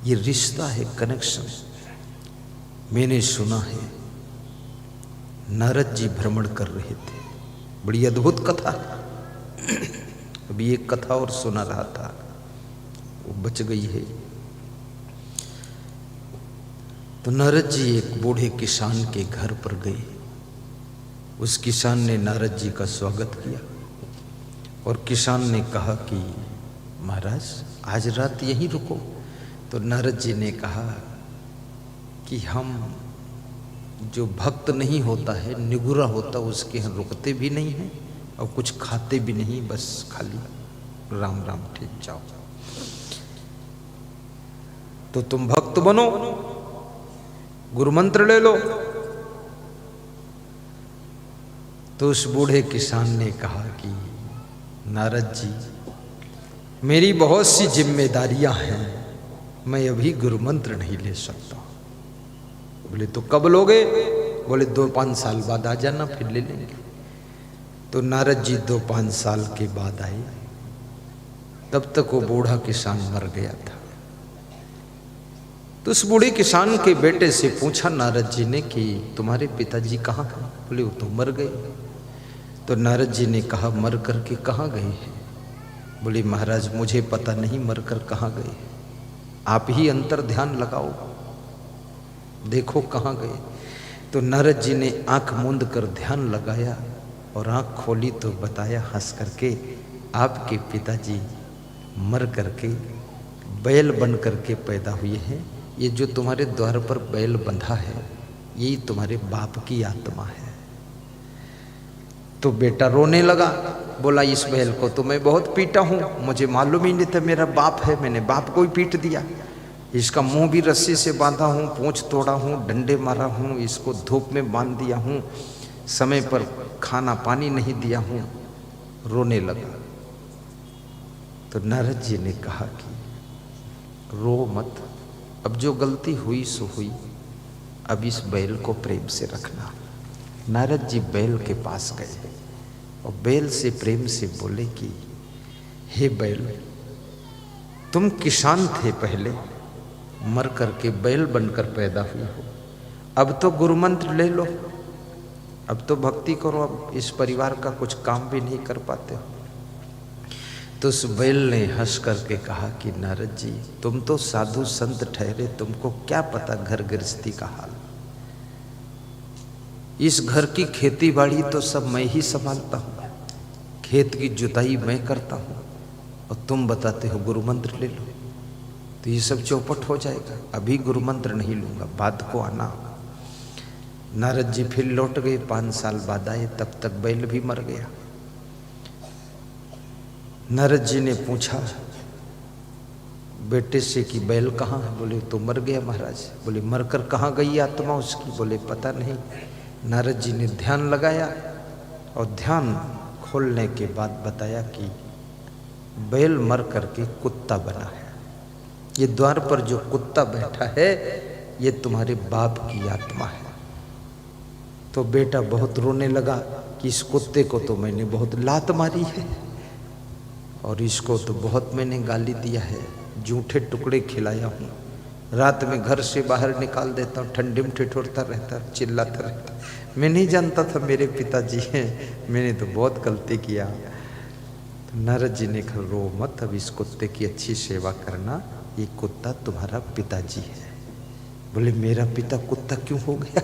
ये रिश्ता है, कनेक्शन। मैंने सुना है नारद जी भ्रमण कर रहे थे, बड़ी अद्भुत कथा है। अभी एक कथा और सुना रहा था, वो बच गई है। तो नारद जी एक बूढ़े किसान के घर पर गए। उस किसान ने नारद जी का स्वागत किया और किसान ने कहा कि महाराज आज रात यहीं रुको। तो नारद जी ने कहा कि हम जो भक्त नहीं होता है, निगुरा होता, उसके यहाँ रुकते भी नहीं हैं और कुछ खाते भी नहीं, बस खाली राम राम ठीक जाओ। तो तुम भक्त बनो, गुरु मंत्र ले लो। तो उस बूढ़े किसान ने कहा कि नारद जी मेरी बहुत सी जिम्मेदारियां हैं, मैं अभी गुरु मंत्र नहीं ले सकता। बोले तो कब लोगे? बोले 2-5 साल बाद आ जाना, फिर ले लेंगे। तो नारद जी 2-5 साल के बाद आए। तब तक वो बूढ़ा किसान मर गया था। तो उस बूढ़े किसान के बेटे से पूछा नारद जी ने कि तुम्हारे पिताजी कहाँ हैं? बोले वो तो मर गए। तो नारद जी ने कहा मर कर के कहाँ गए हैं? बोले महाराज मुझे पता नहीं मर कर कहाँ गए, आप ही अंतर ध्यान लगाओ, देखो कहाँ गए। तो नारद जी ने आंख मूंद कर ध्यान लगाया और आंख खोली तो बताया हंस करके, आपके पिताजी मर करके बैल बन करके पैदा हुए हैं। ये जो तुम्हारे द्वार पर बैल बंधा है, यही तुम्हारे बाप की आत्मा है। तो बेटा रोने लगा, बोला इस बैल को तो मैं बहुत पीटा हूँ, मुझे मालूम ही नहीं था मेरा बाप है, मैंने बाप को ही पीट दिया। इसका मुंह भी रस्सी से बांधा हूँ, पूंछ तोड़ा हूँ, डंडे मारा हूँ, इसको धूप में बांध दिया हूँ, समय पर खाना पानी नहीं दिया हूँ। रोने लगा। तो नारद जी ने कहा कि रो मत, अब जो गलती हुई सो हुई, अब इस बैल को प्रेम से रखना। नारद जी बैल के पास गए और बैल से प्रेम से बोले कि हे बैल, तुम किसान थे पहले, मर करके बैल बनकर पैदा हुए हो, अब तो गुरु मंत्र ले लो, अब तो भक्ति करो, अब इस परिवार का कुछ काम भी नहीं कर पाते हो। तो उस बैल ने हंस करके कहा कि नारद जी तुम तो साधु संत ठहरे, तुमको क्या पता घर गृहस्थी का हाल। इस घर की खेती बाड़ी तो सब मैं ही संभालता हूँ, खेत की जुताई मैं करता हूँ, और तुम बताते हो गुरु मंत्र ले लो। तो ये सब चौपट हो जाएगा, अभी गुरु मंत्र नहीं लूंगा, बाद को आना। नारद जी फिर लौट गए, 5 साल बाद आए, तब तक बैल भी मर गया। नारद जी ने पूछा बेटे से कि बैल कहाँ है? बोले तो मर गया महाराज। बोले मरकर कहाँ गई आत्मा उसकी? बोले पता नहीं। नारद जी ने ध्यान लगाया और ध्यान खोलने के बाद बताया कि बैल मर करके कुत्ता बना है, ये द्वार पर जो कुत्ता बैठा है ये तुम्हारे बाप की आत्मा है। तो बेटा बहुत रोने लगा कि इस कुत्ते को तो मैंने बहुत लात मारी है और इसको तो बहुत मैंने गाली दिया है, जूठे टुकड़े खिलाया हूँ, रात में घर से बाहर निकाल देता हूँ, ठंडे में ठिठुरता रहता, चिल्लाता रहता, मैं नहीं जानता था मेरे पिताजी हैं, मैंने तो बहुत गलती किया। तो नारद जी ने कहा रो मत, अब इस कुत्ते की अच्छी सेवा करना, ये कुत्ता तुम्हारा पिताजी है। बोले मेरा पिता कुत्ता क्यों हो गया?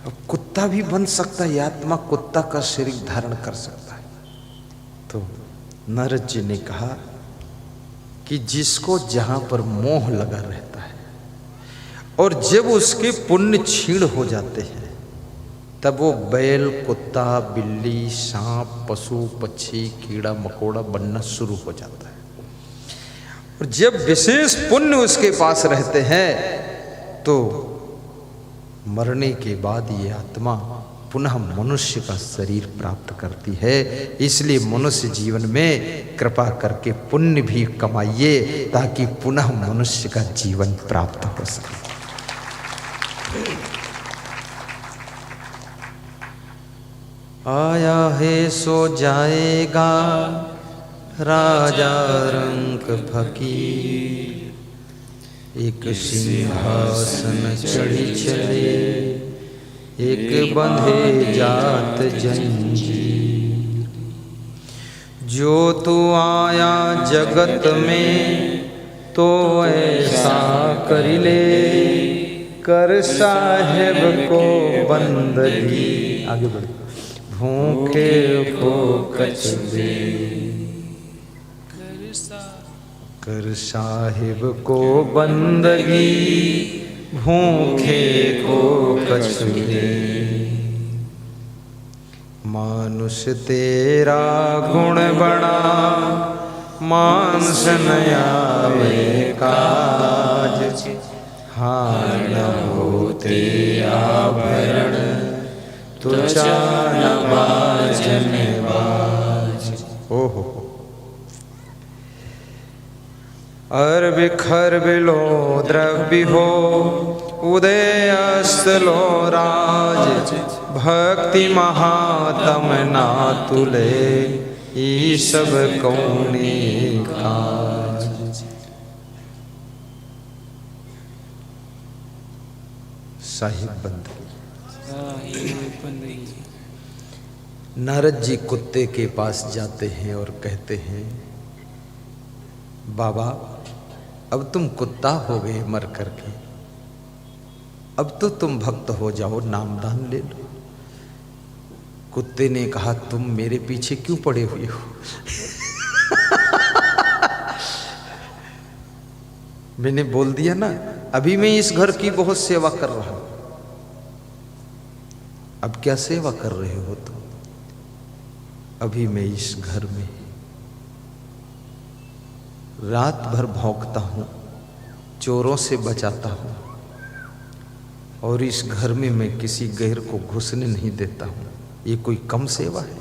अब कुत्ता भी बन सकता है, आत्मा कुत्ता का शरीर धारण कर सकता है। तो नारद जी ने कहा कि जिसको जहां पर मोह लगा रहता है और जब उसके पुण्य क्षीण हो जाते हैं, तब वो बैल, कुत्ता, बिल्ली, सांप, पशु, पक्षी, कीड़ा मकोड़ा बनना शुरू हो जाता है। और जब विशेष पुण्य उसके पास रहते हैं तो मरने के बाद ये आत्मा पुनः मनुष्य का शरीर प्राप्त करती है। इसलिए मनुष्य जीवन में कृपा करके पुण्य भी कमाइए ताकि पुनः मनुष्य का जीवन प्राप्त हो सके। आया है सो जाएगा, राजा रंक फकीर, एक सिंहासन चढ़ी चले, एक बंधे जात जंजीर। जो तू आया जगत में तो ऐसा कर ले, कर साहेब को बंदगी। आगे बढ़। भूखे को कचबे, कर साहिब को बंदगी, भूखे को कचबे। मानुष तेरा गुण बड़ा, मानस न आवे काज। हाँ न होते आभरण, तुझा न बाजन बाज। ओहो। अर्ब खर्ब लो द्रव्य हो, उदय अस्त लो राज। भक्ति महातम ना तुले, ई सब कौने काज। साहिब बंदगी। नारद जी कुत्ते के पास जाते हैं और कहते हैं, बाबा अब तुम कुत्ता हो गए मर करके, अब तो तुम भक्त हो जाओ, नामदान ले लो। कुत्ते ने कहा, तुम मेरे पीछे क्यों पड़े हुए हो? मैंने बोल दिया ना, अभी मैं इस घर की बहुत सेवा कर रहा हूं। अब क्या सेवा कर रहे हो तुम? अभी मैं इस घर में रात भर भौंकता हूं, चोरों से बचाता हूं, और इस घर में मैं किसी गैर को घुसने नहीं देता हूं। ये कोई कम सेवा है?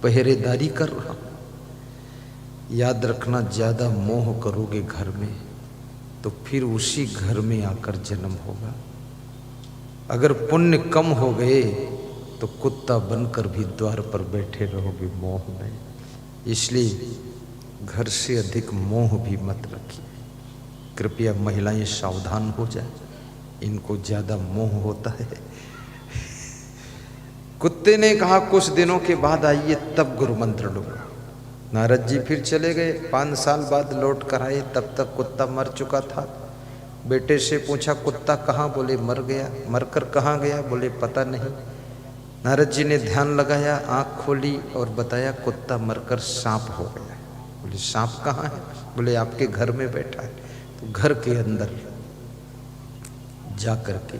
पहरेदारी कर रहा हूं। याद रखना, ज्यादा मोह करोगे घर में तो फिर उसी घर में आकर जन्म होगा। अगर पुण्य कम हो गए तो कुत्ता बनकर भी द्वार पर बैठे रहोगे मोह में। इसलिए घर से अधिक मोह भी मत रखिए। कृपया महिलाएं सावधान हो जाए, इनको ज्यादा मोह होता है। कुत्ते ने कहा, कुछ दिनों के बाद आइए तब गुरु मंत्र लूंगा। नारद जी फिर चले गए। 5 साल बाद लौट कर आए, तब तक कुत्ता मर चुका था। बेटे से पूछा, कुत्ता कहाँ? बोले मर गया। मरकर कहाँ गया? बोले पता नहीं। नारद जी ने ध्यान लगाया, आंख खोली और बताया, कुत्ता मरकर सांप हो गया। बोले सांप कहाँ है? बोले आपके घर में बैठा है। तो घर के अंदर जा करके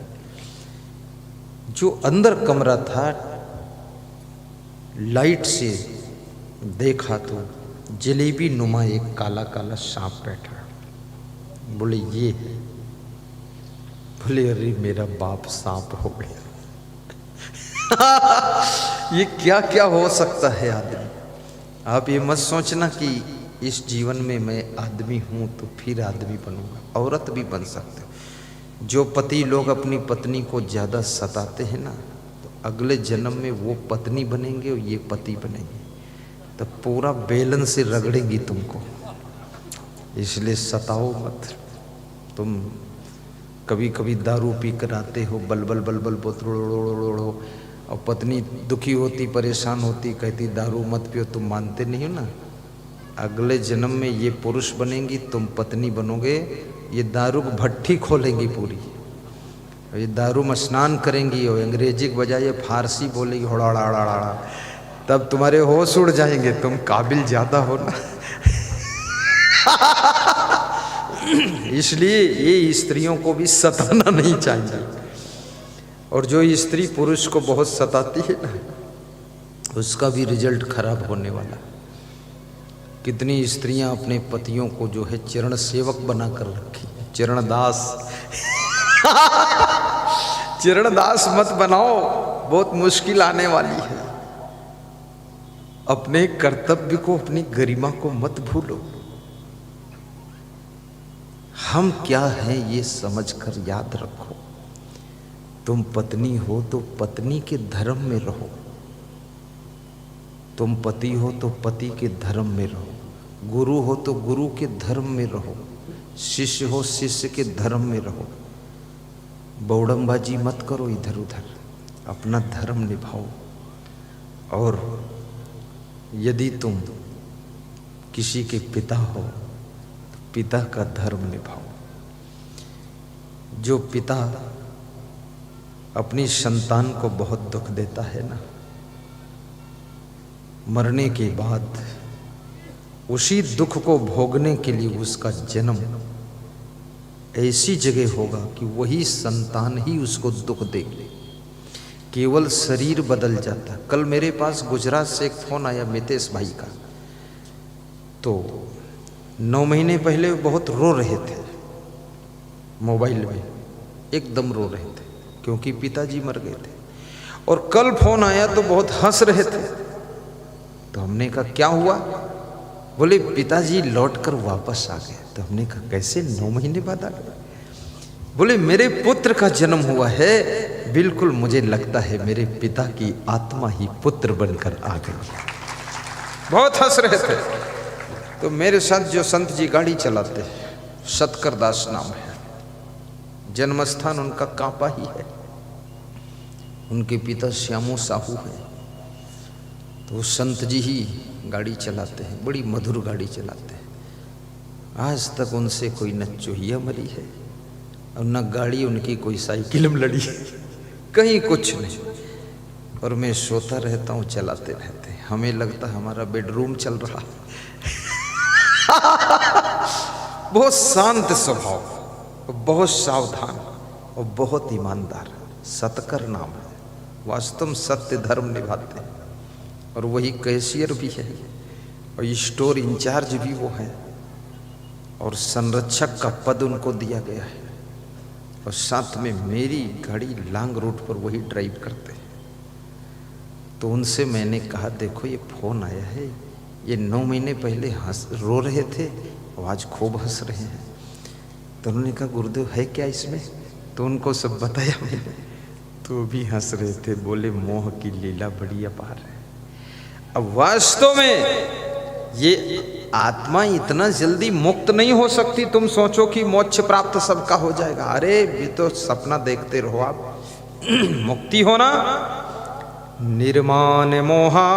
जो अंदर कमरा था, लाइट से देखा तो जलेबी नुमा एक काला काला सांप बैठा। बोले ये है। बोले अरे मेरा बाप सांप हो गया। ये क्या क्या हो सकता है आदमी। आप ये मत सोचना कि इस जीवन में मैं आदमी हूं तो फिर आदमी बनूंगा। औरत भी बन सकते हो। जो पति लोग अपनी पत्नी को ज्यादा सताते हैं ना, तो अगले जन्म में वो पत्नी बनेंगे और ये पति बनेंगे, तो पूरा बेलन से रगड़ेंगी तुमको। इसलिए सताओ मत। तुम कभी कभी दारू पी कर आते हो, बलबल बलबल बोतलो, और पत्नी दुखी होती, परेशान होती, कहती दारू मत पियो। तुम मानते नहीं हो ना, अगले जन्म में ये पुरुष बनेंगी, तुम पत्नी बनोगे। ये दारू भट्ठी खोलेंगी पूरी, ये दारू में स्नान करेंगी और अंग्रेजी के बजाय फारसी बोलेगी, होड़ा, तब तुम्हारे होश उड़ जाएंगे। तुम काबिल ज्यादा हो ना। इसलिए ये स्त्रियों को भी सताना नहीं चाहिए। और जो स्त्री पुरुष को बहुत सताती है ना, उसका भी रिजल्ट खराब होने वाला। कितनी स्त्रियां अपने पतियों को जो है चरण सेवक बना कर रखी, चरणदास। चरणदास मत बनाओ, बहुत मुश्किल आने वाली है। अपने कर्तव्य को, अपनी गरिमा को मत भूलो। हम क्या हैं ये समझकर याद रखो। तुम पत्नी हो तो पत्नी के धर्म में रहो, तुम पति हो तो पति के धर्म में रहो। गुरु हो तो गुरु के धर्म में रहो, शिष्य हो शिष्य के धर्म में रहो। बौड़मबाजी मत करो इधर उधर, अपना धर्म निभाओ। और यदि तुम किसी के पिता हो तो पिता का धर्म निभाओ। जो पिता अपनी संतान को बहुत दुख देता है ना, मरने के बाद उसी दुख को भोगने के लिए उसका जन्म ऐसी जगह होगा कि वही संतान ही उसको दुख देगी। केवल शरीर बदल जाता। कल मेरे पास गुजरात से एक फोन आया मितेश भाई का, तो 9 महीने पहले बहुत रो रहे थे, मोबाइल में एकदम रो रहे थे क्योंकि पिताजी मर गए थे। और कल फोन आया तो बहुत हंस रहे थे। तो हमने कहा क्या हुआ? बोले पिताजी लौटकर वापस आ गए। तो हमने कहा कैसे 9 महीने बाद आ गए? बोले मेरे पुत्र का जन्म हुआ है, बिल्कुल मुझे लगता है मेरे पिता की आत्मा ही पुत्र बनकर आ गई। बहुत हंस रहे थे। तो मेरे साथ जो संत जी गाड़ी चलाते हैं, सतकर दास नाम है, जन्म स्थान उनका कांपा ही है। उनके पिता श्यामू साहू है। तो संत जी ही गाड़ी चलाते हैं, बड़ी मधुर गाड़ी चलाते हैं। आज तक उनसे कोई न चूहिया मरी है और न गाड़ी उनकी कोई साइकिल में लड़ी है, कहीं कुछ नहीं। और मैं सोता रहता हूँ, चलाते रहते हैं। हमें लगता है हमारा बेडरूम चल रहा है। बहुत शांत स्वभाव, बहुत सावधान और बहुत ईमानदार। सतकर नाम है। वास्तव में सत्य धर्म निभाते हैं। और वही कैशियर भी है और स्टोर इंचार्ज भी वो है और संरक्षक का पद उनको दिया गया है। और साथ में मेरी गाड़ी लॉन्ग रूट पर वही ड्राइव करते हैं। तो उनसे मैंने कहा देखो ये फोन आया है, ये 9 महीने पहले रो रहे थे और आज खूब हंस रहे हैं। तो उन्होंने कहा गुरुदेव है क्या इसमें? तो उनको सब बताया मैंने। तो भी हंस रहे थे, बोले मोह की लीला बड़ी अपार है। अब वास्तव में ये आत्मा इतना जल्दी मुक्त नहीं हो सकती। तुम सोचो कि मोक्ष प्राप्त सबका हो जाएगा। अरे भी तो सपना देखते रहो आप। मुक्ति होना निर्माण मोहा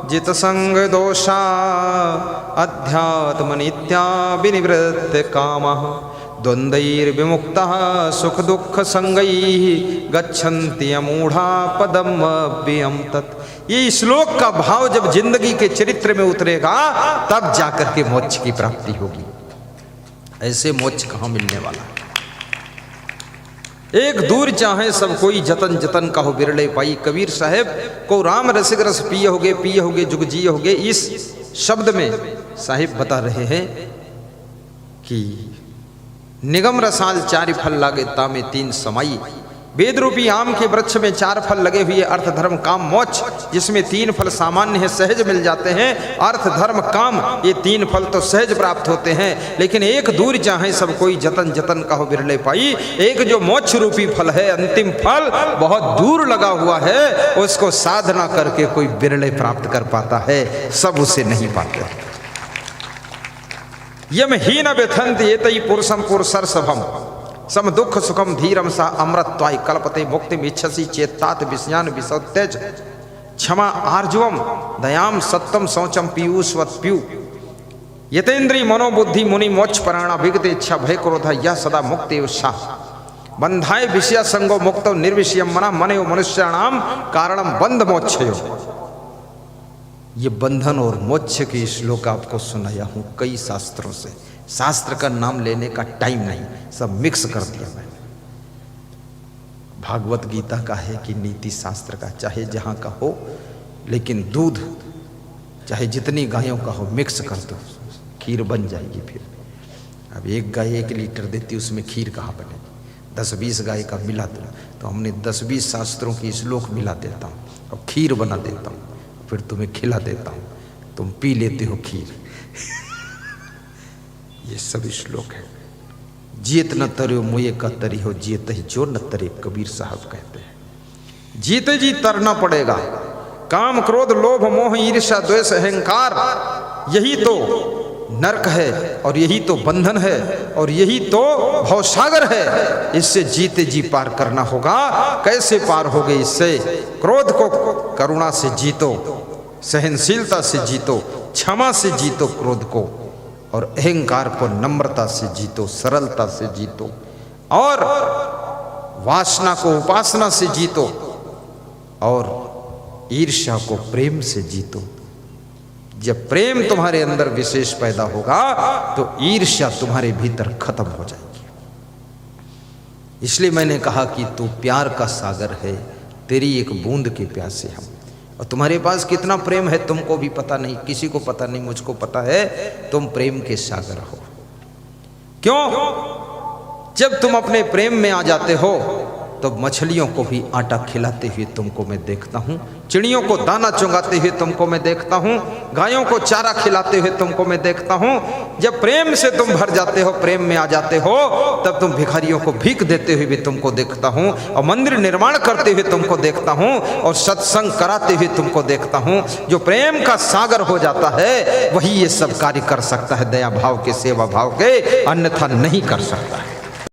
जित संग दोषा अध्यात्म नित्या विनिवृत्त कामः द्वंद्वैर्विमुक्तः सुख दुख संगैः गच्छन्ति अमूढ़ा पदम अव्ययम् तत्। ये श्लोक का भाव जब जिंदगी के चरित्र में उतरेगा तब जाकर के मोक्ष की प्राप्ति होगी। ऐसे मोक्ष कहाँ मिलने वाला? एक दूर चाहे सब कोई जतन जतन का हो बिरले पाई। कबीर साहब को राम रसिक रस पिए होगे जुग जिए होगे। इस शब्द में साहिब बता रहे हैं कि निगम रसाल 4 फल लागे तामे 3 समाई। वेद रूपी आम के वृक्ष में 4 फल लगे हुए, अर्थ धर्म काम मोक्ष, जिसमें 3 फल सामान्य है, सहज मिल जाते हैं। अर्थ धर्म काम, ये 3 फल तो सहज प्राप्त होते हैं। लेकिन एक दूर चाहे सब कोई जतन जतन का हो बिरले पाई। एक जो मोक्ष रूपी फल है, अंतिम फल बहुत दूर लगा हुआ है, उसको साधना करके कोई बिरले प्राप्त कर पाता है, सब उसे नहीं पाते। यम हीन व्यथंत एतई पुरुषम पुरुषर्षभम सम दुख सुखम धीरम सा अमृतत्वाय कल्पते मुक्तिम इच्छसि चेतात विषयान विसौत्यज क्षमा आर्जवम दयाम सत्यम शौचम पीयूषवत पीयू यतेन्द्रिय मनोबुद्धि मुनि मोक्ष प्राणा विगत इच्छा भय क्रोध यह सदा मुक्ति उत्साह बंधाय विषय संगो मुक्तो निर्विषयम मना मनयो मनुष्याणाम कारणम बंध मोक्षयो। ये बंधन और मोक्ष के श्लोक आपको सुनाया हूँ कई शास्त्रों से। शास्त्र का नाम लेने का टाइम नहीं, सब मिक्स कर दिया मैंने। भागवत गीता का है कि नीति शास्त्र का, चाहे जहाँ का हो, लेकिन दूध चाहे जितनी गायों का हो मिक्स कर दो, खीर बन जाएगी। फिर अब एक गाय 1 लीटर देती, उसमें खीर कहाँ बनेगी? 10-20 गाय का मिला दो, तो हमने 10-20 शास्त्रों की श्लोक मिला देता हूँ और खीर बना देता हूँ, फिर तुम्हें खिला देता हूँ, तुम पी लेते हो खीर। ये सब श्लोक है। जीत न तरो मुये का तरी हो, जीत ही जो न तरे, कबीर साहब कहते हैं। जीते जी तरना पड़ेगा। काम क्रोध लोभ मोह ईर्ष्या द्वेष अहंकार यही तो नरक है और यही तो बंधन है और यही तो भवसागर है। इससे जीते जी पार करना होगा। कैसे पार होगे इससे? क्रोध को करुणा से जीतो, सहनशीलता से जीतो, क्षमा से जीतो क्रोध को, और अहंकार को नम्रता से जीतो, सरलता से जीतो, और वासना को उपासना से जीतो, और ईर्ष्या को प्रेम से जीतो। जब प्रेम तुम्हारे अंदर विशेष पैदा होगा तो ईर्ष्या तुम्हारे भीतर खत्म हो जाएगी। इसलिए मैंने कहा कि तू प्यार का सागर है, तेरी एक बूंद के प्यासे हम। और तुम्हारे पास कितना प्रेम है तुमको भी पता नहीं, किसी को पता नहीं, मुझको पता है। तुम प्रेम के सागर हो। क्यों? जब तुम अपने प्रेम में आ जाते हो तो मछलियों को भी आटा खिलाते हुए तुमको मैं देखता हूँ, चिड़ियों को दाना चुंगाते हुए तुमको मैं देखता हूँ, गायों को चारा खिलाते हुए तुमको मैं देखता हूँ। जब प्रेम से तुम भर जाते हो, प्रेम में आ जाते हो, तब तुम भिखारियों को भीख देते हुए भी तुमको देखता हूँ, और मंदिर निर्माण करते हुए तुमको देखता हूँ, और सत्संग कराते हुए तुमको देखता हूँ। जो प्रेम का सागर हो जाता है वही ये सब कार्य कर सकता है, दया भाव के, सेवा भाव के, अन्यथा नहीं कर सकता है।